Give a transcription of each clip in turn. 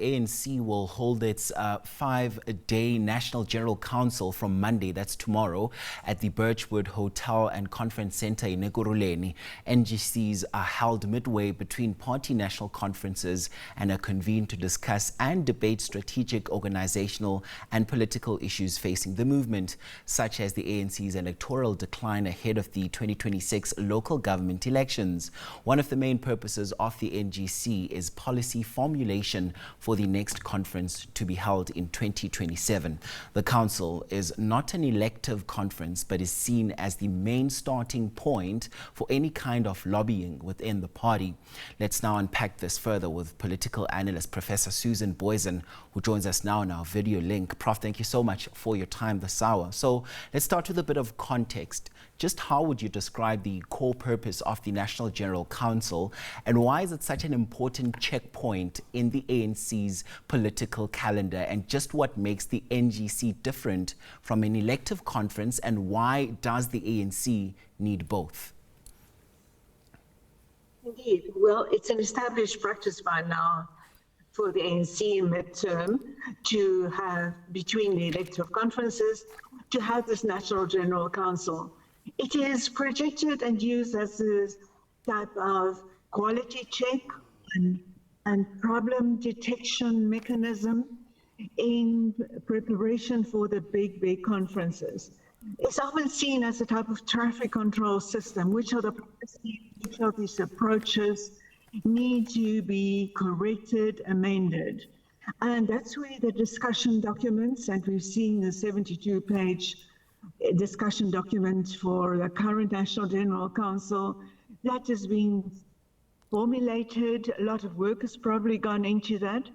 ANC will hold its 5-day National General Council from Monday, that's tomorrow, at the Birchwood Hotel and Conference Centre in Ekurhuleni. NGCs are held midway between party national conferences and are convened to discuss and debate strategic, organisational and political issues facing the movement, such as the ANC's electoral decline ahead of the 2026 local government elections. One of the main purposes of the NGC is policy formulation for the next conference to be held in 2027. The council is not an elective conference, but is seen as the main starting point for any kind of lobbying within the party. Let's now unpack this further with political analyst Professor Booysen, who joins us now on our video link. Prof, thank you so much for your time this hour. So let's start with a bit of context. Just how would you describe the core purpose of the National General Council, and why is it such an important checkpoint in the ANC's political calendar, and just what makes the NGC different from an elective conference, and why does the ANC need both? Indeed. Well, it's an established practice by now for the ANC midterm to have, between the elective conferences, to have this National General Council. It is projected and used as a type of quality check and problem detection mechanism in preparation for the big conferences. It's often seen as a type of traffic control system. Which are the policies, which of these approaches need to be corrected, amended? And that's where the discussion documents, and we've seen the 72-page discussion document for the current National General Council, that has been formulated. A lot of work has probably gone into that.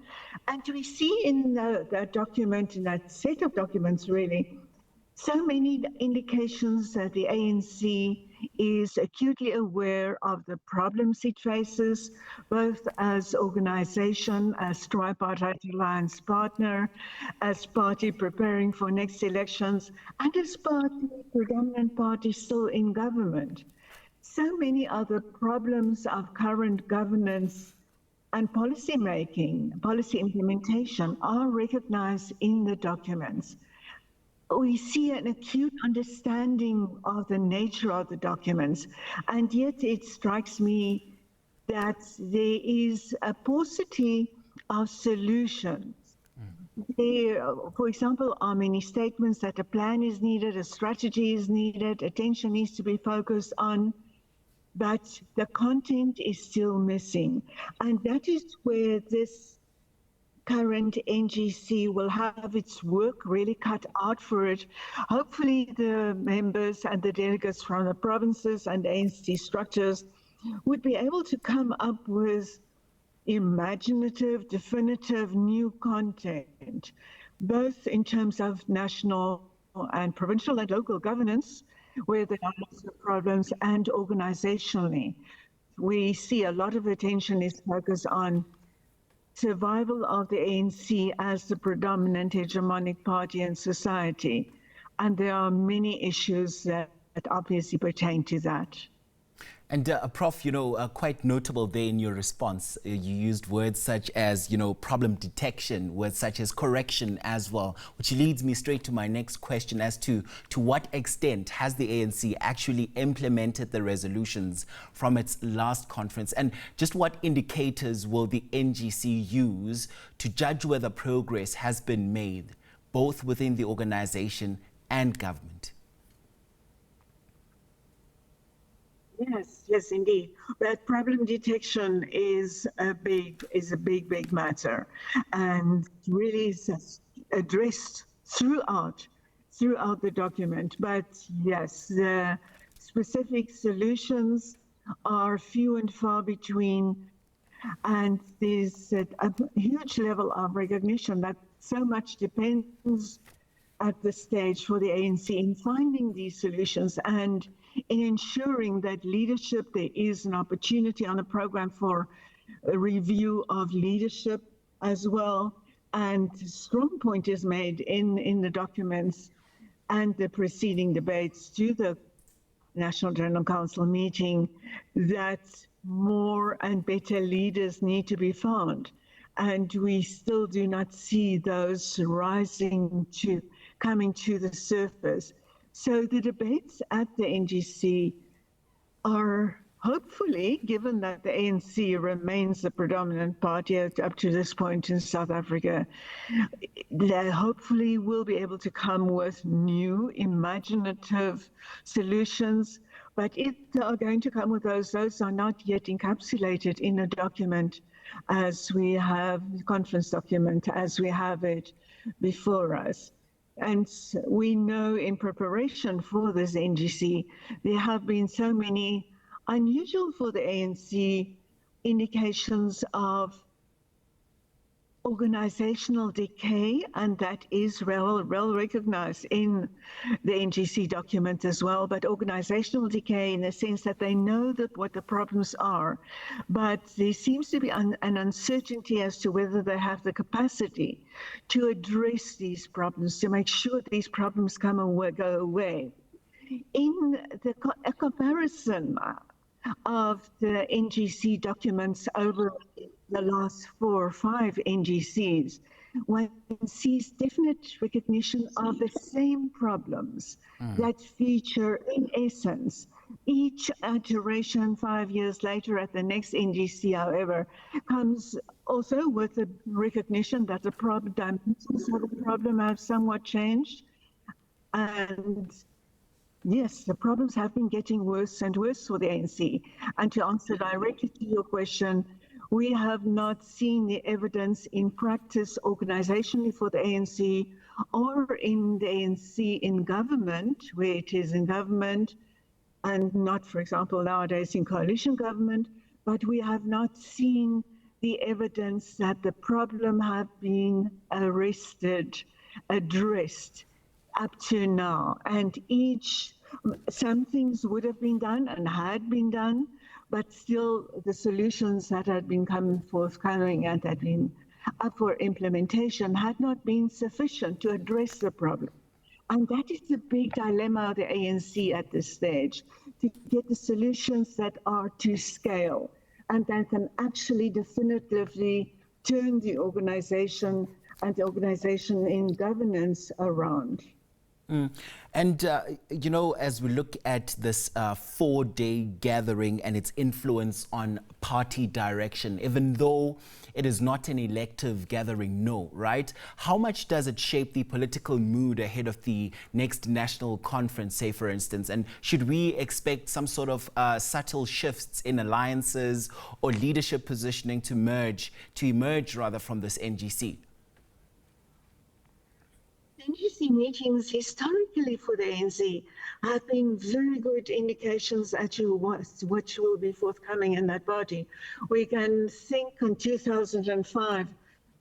And we see in that document, in that set of documents really, so many indications that the ANC is acutely aware of the problems it faces, both as organisation, as tripartite alliance partner, as party preparing for next elections, and as predominant party still in government. So many other problems of current governance and policy making, policy implementation are recognised in the documents. We see an acute understanding of the nature of the documents, and yet it strikes me that there is a paucity of solutions. There, for example, are many statements that a plan is needed, a strategy is needed, attention needs to be focused on, but the content is still missing. And that is where this current NGC will have its work really cut out for it. Hopefully the members and the delegates from the provinces and ANC structures would be able to come up with imaginative, definitive new content, both in terms of national and provincial and local governance, where there are lots of problems, and organizationally. We see a lot of attention is focused on survival of the ANC as the predominant hegemonic party in society. And there are many issues that obviously pertain to that. And Prof, quite notable there in your response, you used words such as, problem detection, words such as correction as well, which leads me straight to my next question as to what extent has the ANC actually implemented the resolutions from its last conference, and just what indicators will the NGC use to judge whether progress has been made, both within the organisation and government? Yes, indeed. But problem detection is a big matter, and really is addressed throughout the document. But yes, the specific solutions are few and far between, and there's a huge level of recognition that so much depends at this stage for the ANC in finding these solutions and in ensuring that leadership, there is an opportunity on the program for a review of leadership as well. And strong point is made in the documents and the preceding debates to the National General Council meeting that more and better leaders need to be found. and we still do not see those coming to the surface. So the debates at the NGC are hopefully, given that the ANC remains the predominant party up to this point in South Africa, they hopefully will be able to come with new, imaginative solutions. But if they are going to come with those are not yet encapsulated in a document as we have, the conference document, as we have it before us. And we know in preparation for this NGC, there have been so many unusual for the ANC indications of organizational decay, and that is well recognized in the NGC document as well, but organizational decay in the sense that they know that what the problems are, but there seems to be an uncertainty as to whether they have the capacity to address these problems, to make sure these problems go away. In a comparison of the NGC documents over the last 4 or 5 NGCs, one sees definite recognition of the same problems that feature, in essence, each iteration 5 years later at the next NGC, however, comes also with the recognition that the dimensions of the problem have somewhat changed. And yes, the problems have been getting worse and worse for the ANC. And to answer directly to your question, we have not seen the evidence in practice organizationally for the ANC or in the ANC in government, where it is in government and not, for example, nowadays in coalition government, but we have not seen the evidence that the problem have been addressed up to now. And some things would have been done and had been done, but still the solutions that had been forthcoming and had been up for implementation had not been sufficient to address the problem. And that is the big dilemma of the ANC at this stage, to get the solutions that are to scale and that can actually definitively turn the organization and the organization in governance around. And, as we look at this 4-day gathering and its influence on party direction, even though it is not an elective gathering, right? How much does it shape the political mood ahead of the next national conference, say, for instance? And should we expect some sort of subtle shifts in alliances or leadership positioning to emerge from this NGC? NGC meetings historically for the ANC have been very good indications as to what will be forthcoming in that body. We can think in 2005,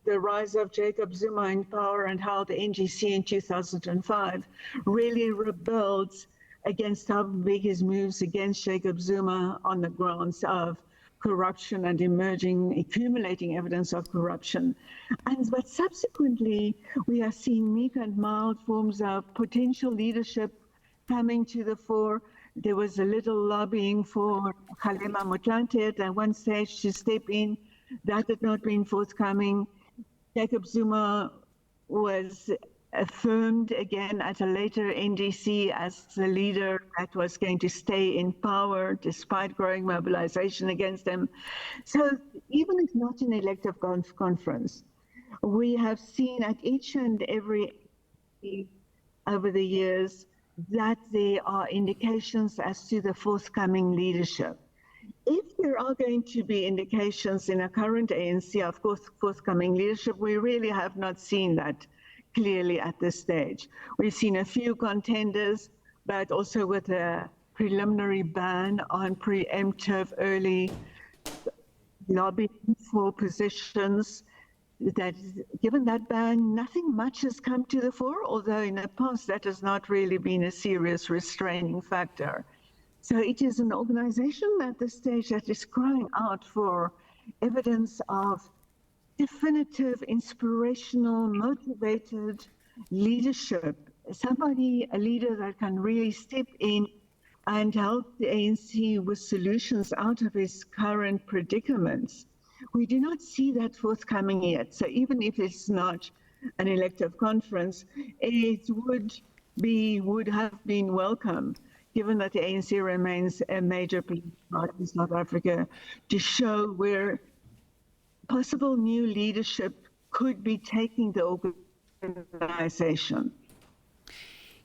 the rise of Jacob Zuma in power and how the NGC in 2005 really rebelled against how big his moves against Jacob Zuma on the grounds of corruption and accumulating evidence of corruption. But subsequently, we have seen meek and mild forms of potential leadership coming to the fore. There was a little lobbying for Kgalema Motlanthe at one stage to step in. That had not been forthcoming. Jacob Zuma was affirmed again at a later NGC as the leader that was going to stay in power despite growing mobilization against him. So even if not an elective conference, we have seen at each and every over the years that there are indications as to the forthcoming leadership. If there are going to be indications in a current ANC of forthcoming leadership, we really have not seen that clearly at this stage. We've seen a few contenders, but also with a preliminary ban on preemptive early lobbying for positions, that given that ban, nothing much has come to the fore, although in the past that has not really been a serious restraining factor. So it is an organization at this stage that is crying out for evidence of definitive, inspirational, motivated leadership, a leader that can really step in and help the ANC with solutions out of its current predicaments. We do not see that forthcoming yet. So even if it's not an elective conference, it would have been welcome, given that the ANC remains a major political party in South Africa, to show where possible new leadership could be taking the organization.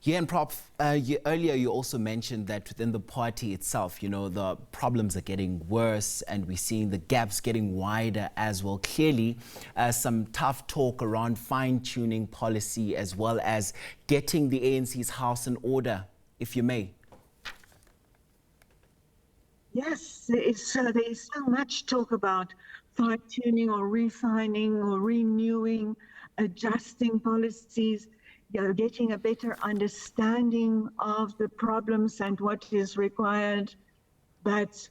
Yeah, and Prof, earlier you also mentioned that within the party itself, the problems are getting worse and we're seeing the gaps getting wider as well. Clearly, some tough talk around fine-tuning policy as well as getting the ANC's house in order, if you may. Yes, there is so much talk about fine-tuning or refining or renewing, adjusting policies, getting a better understanding of the problems and what is required. But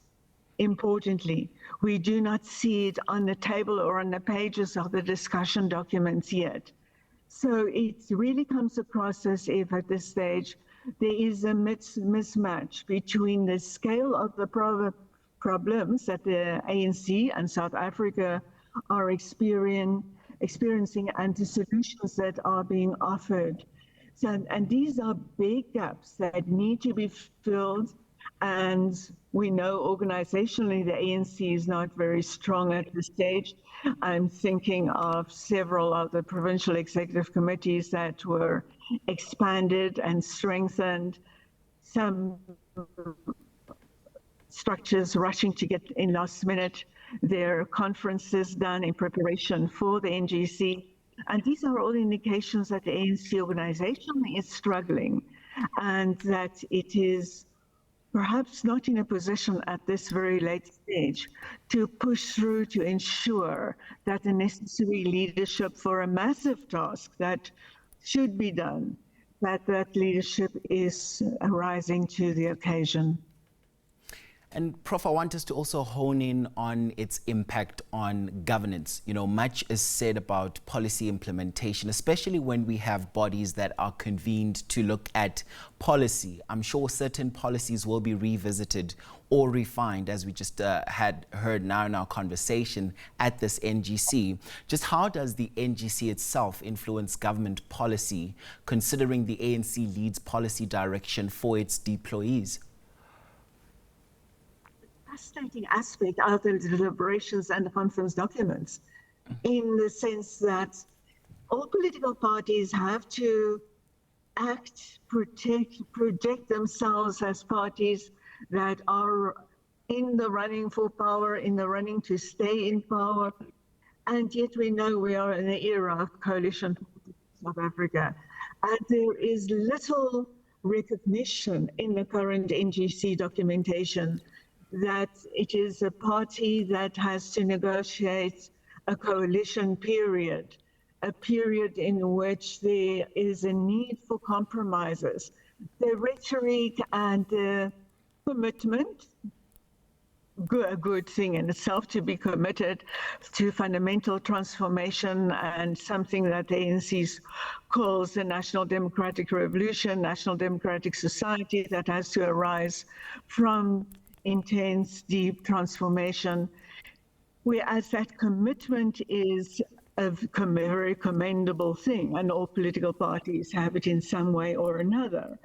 importantly, we do not see it on the table or on the pages of the discussion documents yet. So it really comes across as if at this stage there is a mismatch between the scale of the problems that the ANC and South Africa are experiencing and the solutions that are being offered. So, and these are big gaps that need to be filled. And we know organizationally the ANC is not very strong at this stage. I'm thinking of several of the provincial executive committees that were expanded and strengthened, some structures rushing to get in last minute their conferences done in preparation for the NGC. And these are all indications that the ANC organization is struggling and that it is perhaps not in a position at this very late stage to push through to ensure that the necessary leadership for a massive task that should be done, that leadership is rising to the occasion. And Prof, I want us to also hone in on its impact on governance. Much is said about policy implementation, especially when we have bodies that are convened to look at policy. I'm sure certain policies will be revisited or refined, as we just had heard now in our conversation at this NGC. Just how does the NGC itself influence government policy, considering the ANC leads policy direction for its deployees? Fascinating aspect of the deliberations and the conference documents, in the sense that all political parties have to act, project themselves as parties that are in the running for power, in the running to stay in power. And yet we know we are in the era of coalition South Africa. And there is little recognition in the current NGC documentation that it is a party that has to negotiate a coalition period, a period in which there is a need for compromises. The rhetoric and the commitment, a good thing in itself to be committed to fundamental transformation and something that the ANC calls the National Democratic Revolution, National Democratic Society that has to arise from intense, deep transformation, whereas that commitment is a very commendable thing, and all political parties have it in some way or another.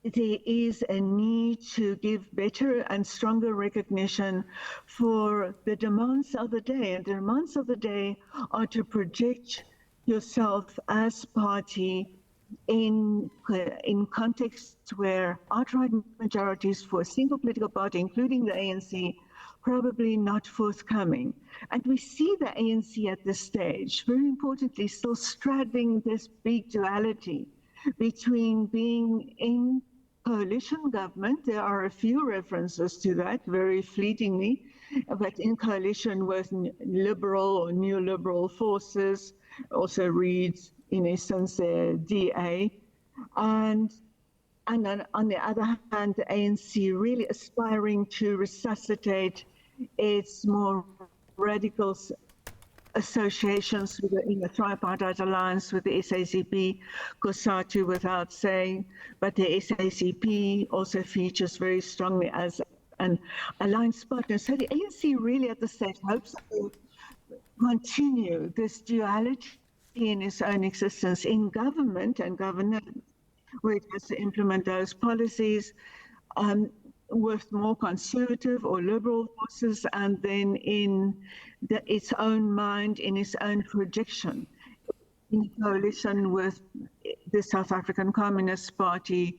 There is a need to give better and stronger recognition for the demands of the day, and the demands of the day are to project yourself as party in contexts where outright majorities for a single political party, including the ANC, probably not forthcoming. And we see the ANC at this stage, very importantly, still straddling this big duality between being in coalition government. There are a few references to that, very fleetingly, but in coalition with liberal or neoliberal forces, also reads in essence, DA, and then on the other hand, the ANC really aspiring to resuscitate its more radical associations in the tripartite alliance with the SACP, COSATU without saying, but the SACP also features very strongly as and alliance partners. So the ANC really at the stage hopes to continue this duality in its own existence in government and governance, where it has to implement those policies with more conservative or liberal forces, and then in its own mind, in its own projection, in coalition with the South African Communist Party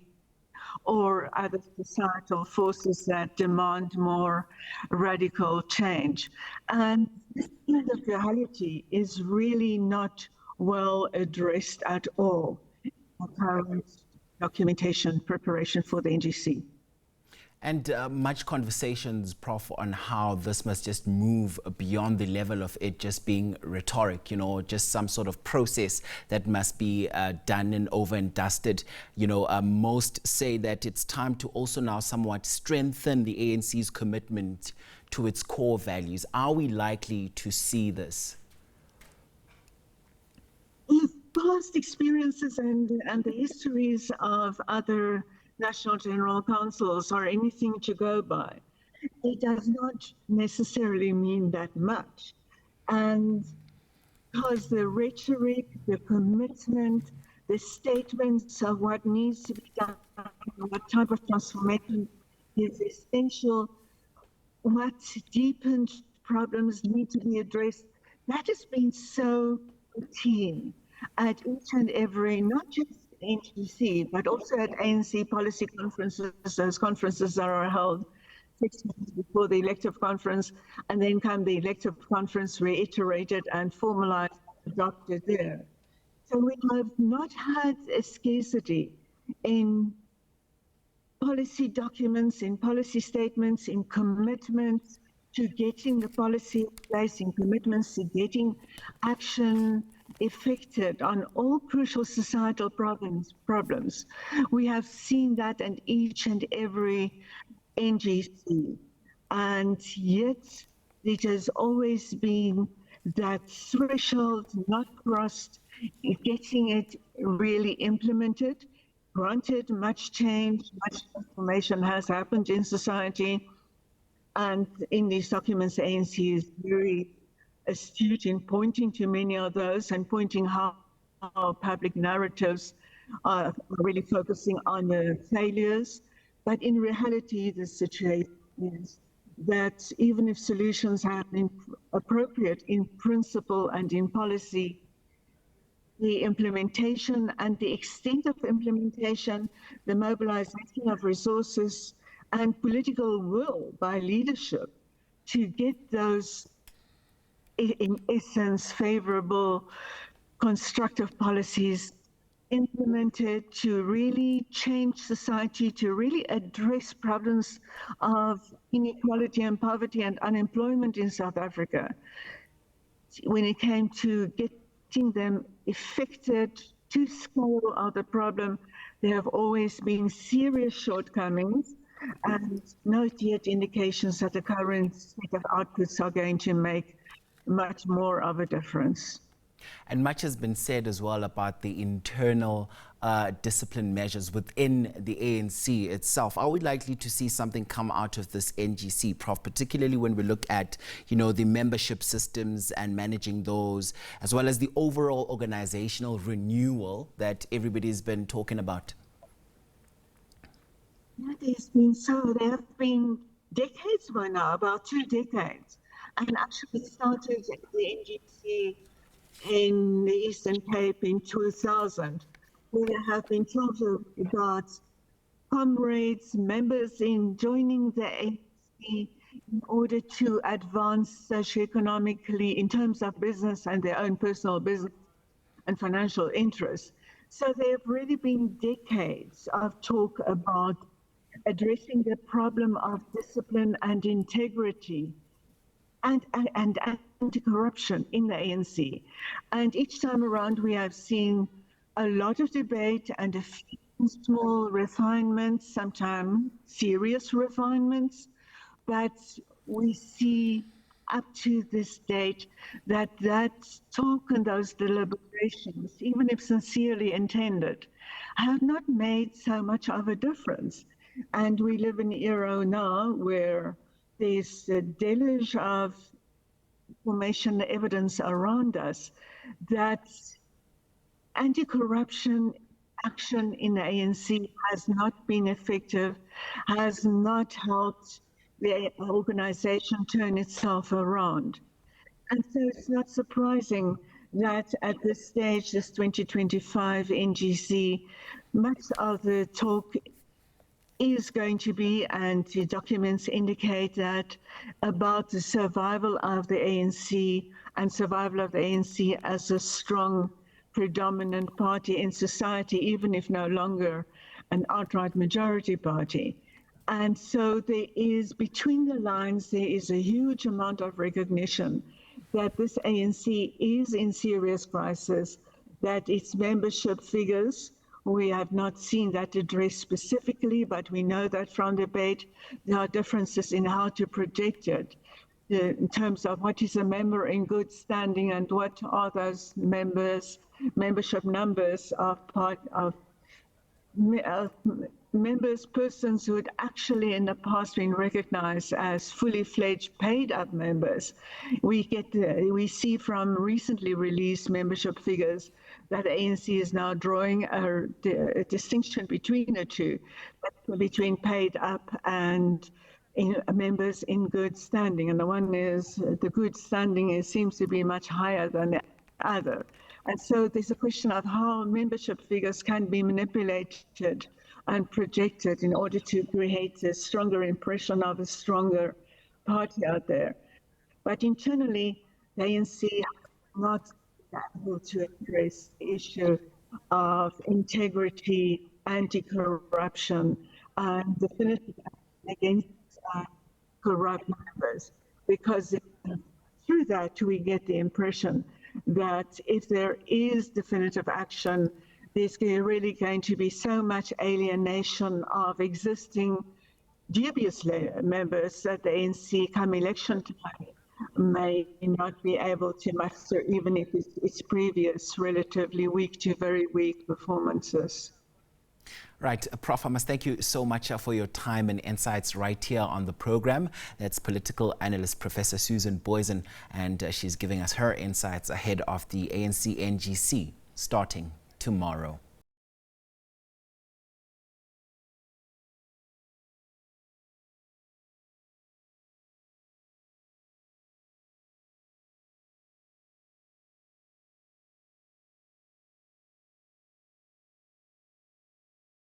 or other societal forces that demand more radical change. And this kind of reality is really not well addressed at all in the current documentation preparation for the NGC. And much conversations, Prof, on how this must just move beyond the level of it just being rhetoric, just some sort of process that must be done and over and dusted. Most say that it's time to also now somewhat strengthen the ANC's commitment to its core values. Are we likely to see this? If past experiences and the histories of other national general councils are anything to go by, it does not necessarily mean that much. And because the rhetoric, the commitment, the statements of what needs to be done, what type of transformation is essential, what deepened problems need to be addressed, that has been so routine at each and every, not just NGC, but also at ANC policy conferences. Those conferences that are held 6 months before the elective conference, and then come the elective conference reiterated and formalized, adopted there. So we have not had a scarcity in policy documents, in policy statements, in commitments to getting the policy in place, in commitments to getting action effected on all crucial societal problems. We have seen that in each and every NGC, and yet it has always been that threshold not crossed, getting it really implemented. Granted, much change, much transformation has happened in society, and in these documents, the ANC is very astute in pointing to many of those and pointing how public narratives are really focusing on the failures. But in reality, the situation is that even if solutions have been appropriate in principle and in policy, the implementation and the extent of implementation, the mobilization of resources and political will by leadership to get those, in essence, favorable, constructive policies implemented to really change society, to really address problems of inequality and poverty and unemployment in South Africa. When it came to getting them affected to scale of the problem, there have always been serious shortcomings and not yet indications that the current set of outputs are going to make much more of a difference. And much has been said as well about the internal discipline measures within the ANC itself. Are we likely to see something come out of this NGC, Prof, particularly when we look at, the membership systems and managing those, as well as the overall organizational renewal that everybody's been talking about? Yeah, there have been decades by now, about 2 decades. And actually it started at the NGC in the Eastern Cape in 2000, where there have been talks about comrades, members in joining the ANC in order to advance socioeconomically in terms of business and their own personal business and financial interests. So there have really been decades of talk about addressing the problem of discipline and integrity and anti-corruption in the ANC. And each time around, we have seen a lot of debate and a few small refinements, sometimes serious refinements, but we see up to this date that talk and those deliberations, even if sincerely intended, have not made so much of a difference. And we live in an era now where there's a deluge of information evidence around us that anti-corruption action in the ANC has not been effective, has not helped the organization turn itself around. And so it's not surprising that at this stage, this 2025 NGC, much of the talk is going to be, and the documents indicate that, about the survival of the ANC and survival of the ANC as a strong, predominant party in society, even if no longer an outright majority party. And so there is, between the lines, there is a huge amount of recognition that this ANC is in serious crisis, that its membership figures, we have not seen that addressed specifically, but we know that from debate, there are differences in how to project it in terms of what is a member in good standing and what are those membership numbers of members, persons who had actually in the past been recognized as fully fledged paid up members. We see from recently released membership figures that the ANC is now drawing a distinction between the two, between paid up and members in good standing. And the one is, the good standing seems to be much higher than the other. And so there's a question of how membership figures can be manipulated and projected in order to create a stronger impression of a stronger party out there. But internally, the ANC has not been able to address the issue of integrity, anti-corruption, and definitive action against corrupt members, because through that we get the impression that if there is definitive action, there's really going to be so much alienation of existing dubious members that the ANC come election time may not be able to muster, even if it's previous relatively weak to very weak performances. Right, Prof, I must thank you so much for your time and insights right here on the program. That's political analyst Professor Susan Booysen, and she's giving us her insights ahead of the ANC NGC starting tomorrow.